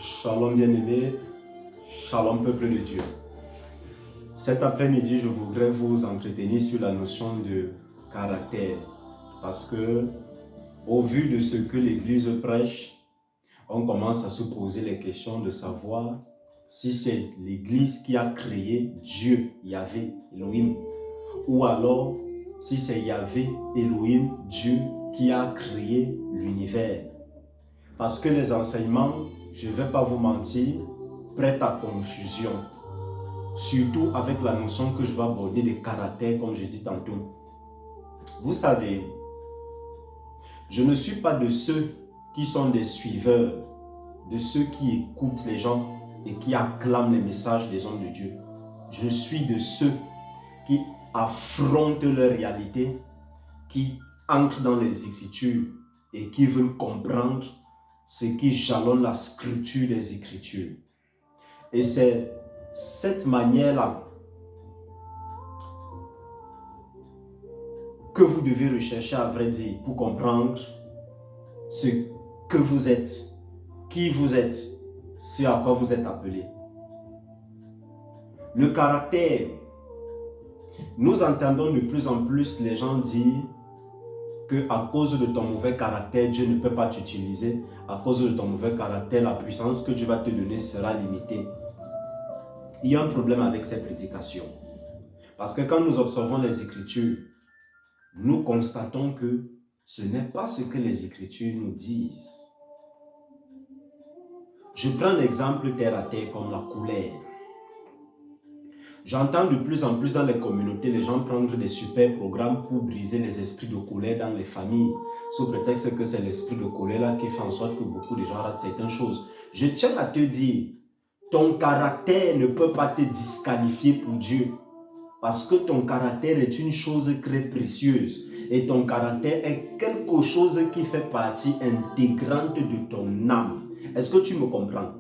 Shalom bien-aimés, shalom peuple de Dieu. Cet après-midi, je voudrais vous entretenir sur la notion de caractère. Parce que, au vu de ce que l'Église prêche, on commence à se poser les questions de savoir si c'est l'Église qui a créé Dieu, Yahvé, Elohim, ou alors si c'est Yahvé, Elohim, Dieu qui a créé l'univers. Parce que les enseignements, je ne vais pas vous mentir, prêtent à confusion. Surtout avec la notion que je vais aborder de caractère, comme je dis tantôt. Vous savez, je ne suis pas de ceux qui sont des suiveurs, de ceux qui écoutent les gens et qui acclament les messages des hommes de Dieu. Je suis de ceux qui affrontent leur réalité, qui entrent dans les Écritures et qui veulent comprendre ce qui jalonne la scripture des Écritures. Et c'est cette manière-là que vous devez rechercher à vrai dire pour comprendre ce que vous êtes, qui vous êtes, ce à quoi vous êtes appelé. Le caractère, nous entendons de plus en plus les gens dire qu'à cause de ton mauvais caractère, Dieu ne peut pas t'utiliser. À cause de ton mauvais caractère, la puissance que Dieu va te donner sera limitée. Il y a un problème avec ces prédications. Parce que quand nous observons les Écritures, nous constatons que ce n'est pas ce que les Écritures nous disent. Je prends l'exemple terre à terre comme la colère. J'entends de plus en plus dans les communautés les gens prendre des super programmes pour briser les esprits de colère dans les familles, sous prétexte que c'est l'esprit de colère là qui fait en sorte que beaucoup de gens ratent certaines choses. Je tiens à te dire, ton caractère ne peut pas te disqualifier pour Dieu, parce que ton caractère est une chose très précieuse et ton caractère est quelque chose qui fait partie intégrante de ton âme. Est-ce que tu me comprends?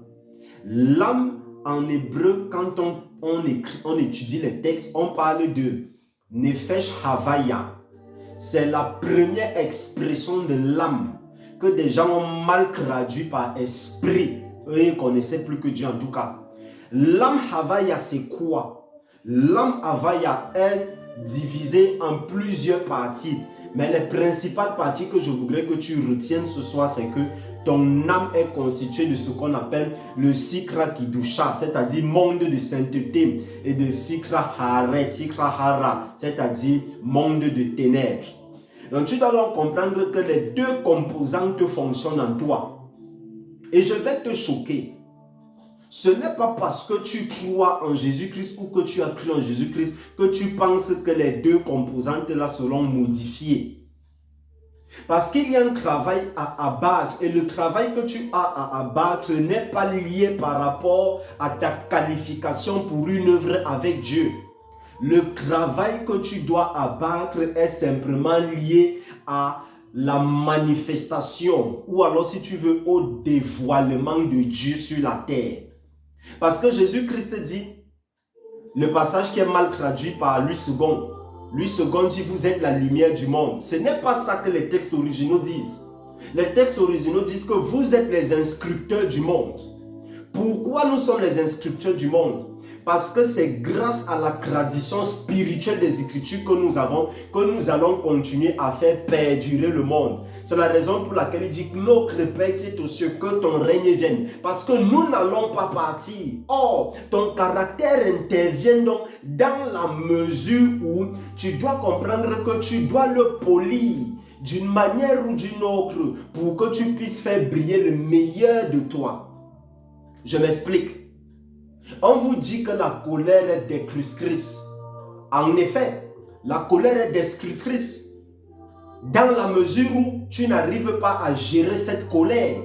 L'âme, en hébreu, quand on étudie les textes, on parle de Nefesh Havaya. C'est la première expression de l'âme que des gens ont mal traduit par esprit. Eux, ils ne connaissaient plus que Dieu en tout cas. L'âme Havaya, c'est quoi? L'âme Havaya est divisée en plusieurs parties. Mais les principales parties que je voudrais que tu retiennes ce soir, c'est que ton âme est constituée de ce qu'on appelle le Sikra Kidusha, c'est-à-dire monde de sainteté, et de Sikra Haret, Sikra Hara, c'est-à-dire monde de ténèbres. Donc tu dois donc comprendre que les deux composantes fonctionnent en toi. Et je vais te choquer. Ce n'est pas parce que tu crois en Jésus-Christ ou que tu as cru en Jésus-Christ que tu penses que les deux composantes-là seront modifiées. Parce qu'il y a un travail à abattre et le travail que tu as à abattre n'est pas lié par rapport à ta qualification pour une œuvre avec Dieu. Le travail que tu dois abattre est simplement lié à la manifestation ou alors si tu veux au dévoilement de Dieu sur la terre. Parce que Jésus-Christ dit, le passage qui est mal traduit par Louis II, Louis II dit vous êtes la lumière du monde. Ce n'est pas ça que les textes originaux disent. Les textes originaux disent que vous êtes les inscripteurs du monde. Pourquoi nous sommes les inscripteurs du monde? Parce que c'est grâce à la tradition spirituelle des Écritures que nous avons, que nous allons continuer à faire perdurer le monde. C'est la raison pour laquelle il dit que notre Père qui est aux cieux, que ton règne vienne. Parce que nous n'allons pas partir. Or, ton caractère intervient donc dans la mesure où tu dois comprendre que tu dois le polir d'une manière ou d'une autre pour que tu puisses faire briller le meilleur de toi. Je m'explique. On vous dit que la colère est destructrice. En effet, la colère est destructrice dans la mesure où tu n'arrives pas à gérer cette colère.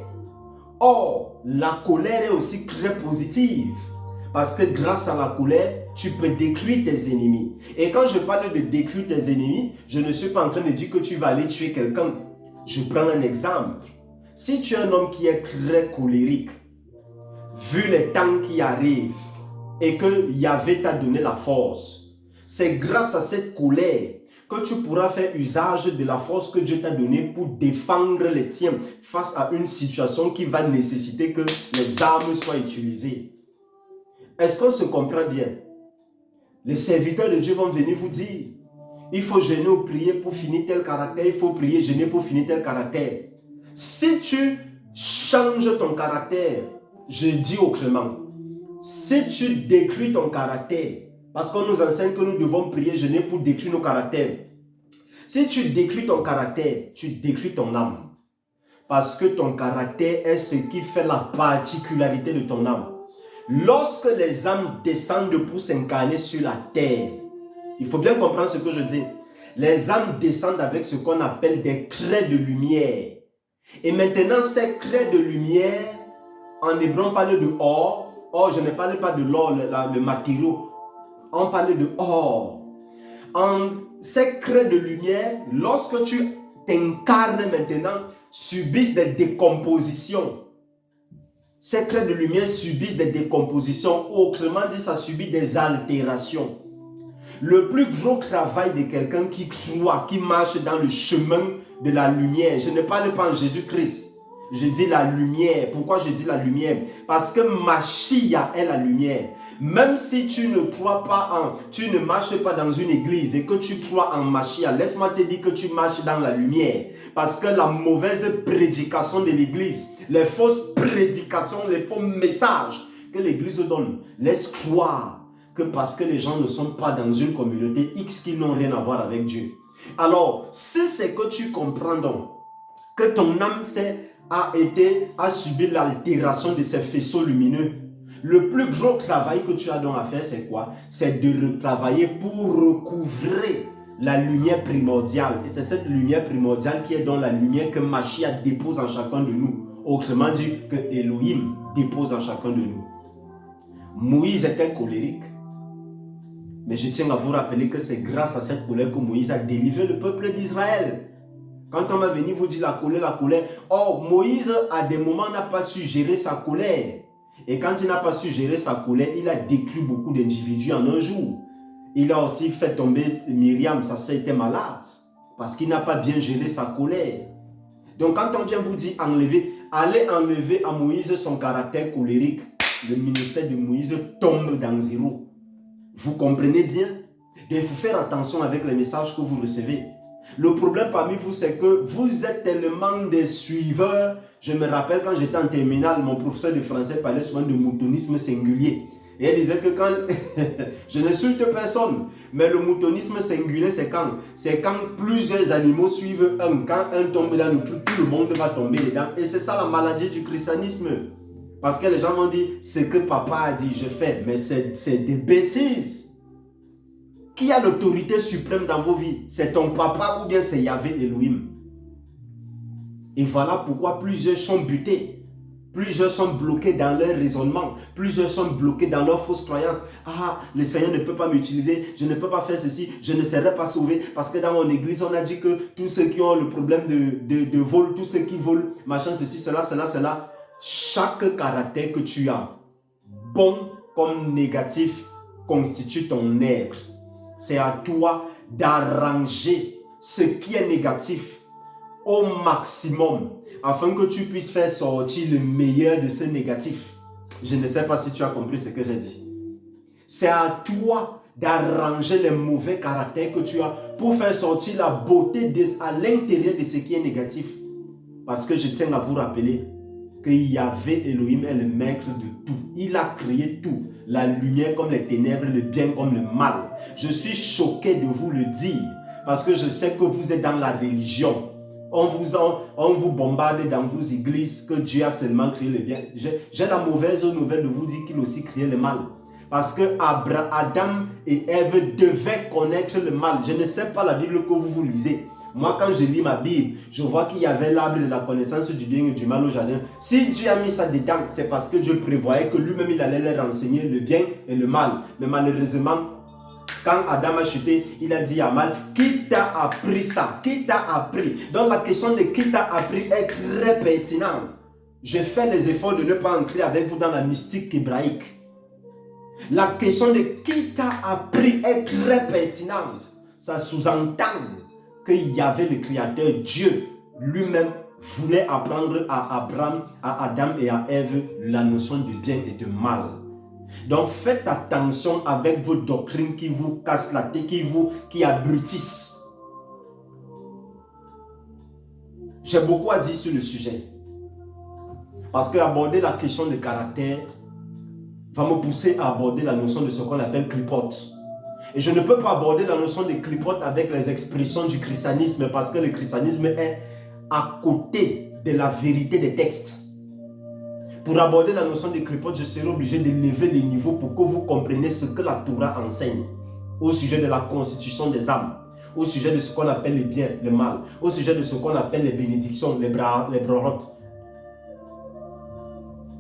Or, la colère est aussi très positive parce que grâce à la colère, tu peux détruire tes ennemis. Et quand je parle de détruire tes ennemis, je ne suis pas en train de dire que tu vas aller tuer quelqu'un. Je prends un exemple. Si tu es un homme qui est très colérique, vu les temps qui arrivent et que Yahvé t'a donné la force, c'est grâce à cette colère que tu pourras faire usage de la force que Dieu t'a donnée pour défendre les tiens face à une situation qui va nécessiter que les armes soient utilisées. Est-ce qu'on se comprend bien? Les serviteurs de Dieu vont venir vous dire, il faut jeûner ou prier pour finir tel caractère, il faut prier, jeûner pour finir tel caractère. Si tu changes ton caractère, je dis autrement, si tu détruis ton caractère, parce qu'on nous enseigne que nous devons prier, jeûner pour détruire nos caractères. Si tu détruis ton caractère, tu détruis ton âme. Parce que ton caractère est ce qui fait la particularité de ton âme. Lorsque les âmes descendent pour s'incarner sur la terre, il faut bien comprendre ce que je dis. Les âmes descendent avec ce qu'on appelle des craies de lumière. Et maintenant, ces craies de lumière, en hébreu, on parle de or. Or, je ne parle pas de l'or, le matériau. On parle de or. Ces craies de lumière, lorsque tu t'incarnes maintenant, subissent des décompositions. Ces craies de lumière subissent des décompositions. Autrement dit, ça subit des altérations. Le plus gros travail de quelqu'un qui croit, qui marche dans le chemin de la lumière, je ne parle pas en Jésus-Christ, je dis la lumière. Pourquoi je dis la lumière? Parce que Machia est la lumière. Même si tu ne crois pas tu ne marches pas dans une église et que tu crois en Machia, laisse-moi te dire que tu marches dans la lumière. Parce que la mauvaise prédication de l'église, les fausses prédications, les faux messages que l'église donne, laisse croire que parce que les gens ne sont pas dans une communauté X qui n'ont rien à voir avec Dieu. Alors, si c'est que tu comprends donc que ton âme a subi l'altération de ces faisceaux lumineux, le plus gros travail que tu as donc à faire, c'est quoi? C'est de retravailler pour recouvrer la lumière primordiale. Et c'est cette lumière primordiale qui est dans la lumière que Machia dépose en chacun de nous. Autrement dit, que Elohim dépose en chacun de nous. Moïse était colérique. Mais je tiens à vous rappeler que c'est grâce à cette colère que Moïse a délivré le peuple d'Israël. Quand on va venir vous dire la colère, oh, Moïse, à des moments, n'a pas su gérer sa colère. Et quand il n'a pas su gérer sa colère, il a détruit beaucoup d'individus en un jour. Il a aussi fait tomber Myriam, sa sœur était malade, parce qu'il n'a pas bien géré sa colère. Donc quand on vient vous dire allez enlever à Moïse son caractère colérique, le ministère de Moïse tombe dans zéro. Vous comprenez bien? Il faut faire attention avec les messages que vous recevez. Le problème parmi vous, c'est que vous êtes tellement des suiveurs. Je me rappelle quand j'étais en terminale, mon professeur de français parlait souvent de moutonisme singulier. Et il disait que quand, je n'insulte personne, mais le moutonisme singulier, c'est quand plusieurs animaux suivent un. Quand un tombe dans le trou, tout le monde va tomber dedans. Et c'est ça la maladie du christianisme. Parce que les gens vont dire, ce que papa a dit, je fais. Mais c'est des bêtises. Qui a l'autorité suprême dans vos vies? C'est ton papa ou bien c'est Yahvé Elohim? Et voilà pourquoi plusieurs sont butés. Plusieurs sont bloqués dans leur raisonnement. Plusieurs sont bloqués dans leurs fausses croyances. Ah, le Seigneur ne peut pas m'utiliser. Je ne peux pas faire ceci. Je ne serai pas sauvé. Parce que dans mon église, on a dit que tous ceux qui ont le problème de vol, tous ceux qui volent, machin, ceci, cela. Chaque caractère que tu as, bon comme négatif, constitue ton être. C'est à toi d'arranger ce qui est négatif au maximum afin que tu puisses faire sortir le meilleur de ce négatif. Je ne sais pas si tu as compris ce que j'ai dit. C'est à toi d'arranger les mauvais caractères que tu as pour faire sortir la beauté à l'intérieur de ce qui est négatif. Parce que je tiens à vous rappeler que Yahvé Elohim est le maître de tout. Il a créé tout. La lumière comme les ténèbres, le bien comme le mal. Je suis choqué de vous le dire parce que je sais que vous êtes dans la religion. On vous bombarde dans vos églises que Dieu a seulement créé le bien. J'ai la mauvaise nouvelle de vous dire qu'il a aussi créé le mal. Parce que Adam et Ève devaient connaître le mal. Je ne sais pas la Bible que vous lisez. Moi, quand je lis ma Bible, je vois qu'il y avait l'arbre de la connaissance du bien et du mal au jardin. Si Dieu a mis ça dedans, c'est parce que Dieu prévoyait que lui-même, il allait leur enseigner le bien et le mal. Mais malheureusement, quand Adam a chuté, il a dit à mal, qui t'a appris ça? Qui t'a appris? Donc la question de qui t'a appris est très pertinente. Je fais les efforts de ne pas entrer avec vous dans la mystique hébraïque. La question de qui t'a appris est très pertinente. ça sous-entend qu'il y avait le Créateur, Dieu lui-même voulait apprendre à Abraham, à Adam et à Ève la notion de bien et de mal. Donc faites attention avec vos doctrines qui vous cassent la tête, qui abrutissent. J'ai beaucoup à dire sur le sujet. Parce qu'aborder la question de caractère va me pousser à aborder la notion de ce qu'on appelle clipote. Et je ne peux pas aborder la notion de clipote avec les expressions du christianisme parce que le christianisme est à côté de la vérité des textes. Pour aborder la notion de clipote, je serai obligé de lever les niveaux pour que vous compreniez ce que la Torah enseigne au sujet de la constitution des âmes, au sujet de ce qu'on appelle le bien, le mal, au sujet de ce qu'on appelle les bénédictions, les brachot.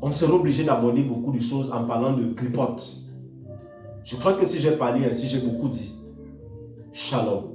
On sera obligé d'aborder beaucoup de choses en parlant de clipote. Je crois que si j'ai parlé ainsi, j'ai beaucoup dit. Shalom.